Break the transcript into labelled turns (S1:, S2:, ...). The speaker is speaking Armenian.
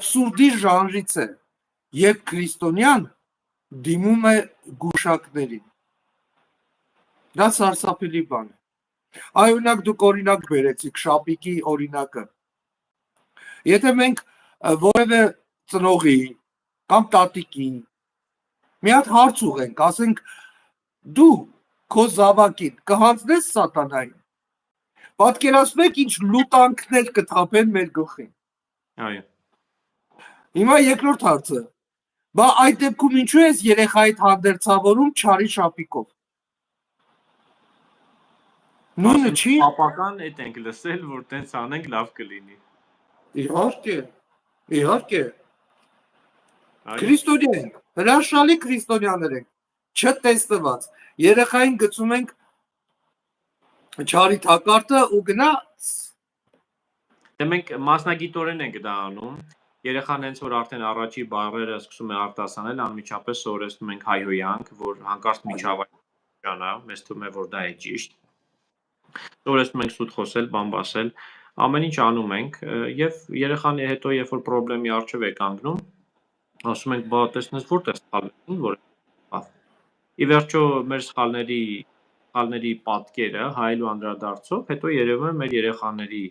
S1: աբսուրդի ժանրից է, երբ քրիստոնյան դիմում է գուշակներին։ Դա սարսափելի բան է։ Այ օրինակ դուք օրինակ բերեցիք շապիկի օրինակը։ Եթե մենք որևէ ծնողի կամ տատիկի մի հատ հարց ուղենք, ասենք դու քո զավակին կհանձնես սատանային, պատկերացնեք ինչ լուտանքներ կթափեն մեր գլխին։
S2: Այո։
S1: Հիմա երկրորդ հարցը, բա այդ դեպքում ինչու ես երեխայիդ հանդերձավորում չարի շապիկով։ Նույնը չի։
S2: Պապական էդ ենք լսել, որ տենց անենք լավ կլինի։
S1: Իհարկե։ Քրիստոնյա ենք, հրաշալի քրիստոնյաներ ենք, չտեսնված։ Երեխային գցում ենք չարի թակարդը ու գնաց։
S2: Դե մենք մասնագիտորեն ենք դա անում։ Երեխան հենց որ արդեն առաջի բառերը սկսում է արտասանել, անմիջապես սովորեցնում ենք հայհոյանք, որ հանկարծ միջավայրը, մեզ թվում է, որ դա է ճիշտ։ Սովորեցնում ենք սուտ խոսել, բամբ ասել, ամեն ինչ անում ենք եւ երեխան հետո երբ որ խնդրեմի առջև է կանգնում, ասում ենք, բա տեսնես որտեղ սխալվեցին, որ ի վերջո մեր սխալների պատկերը հայելու անդրադարձով հետո երևում է մեր երեխաների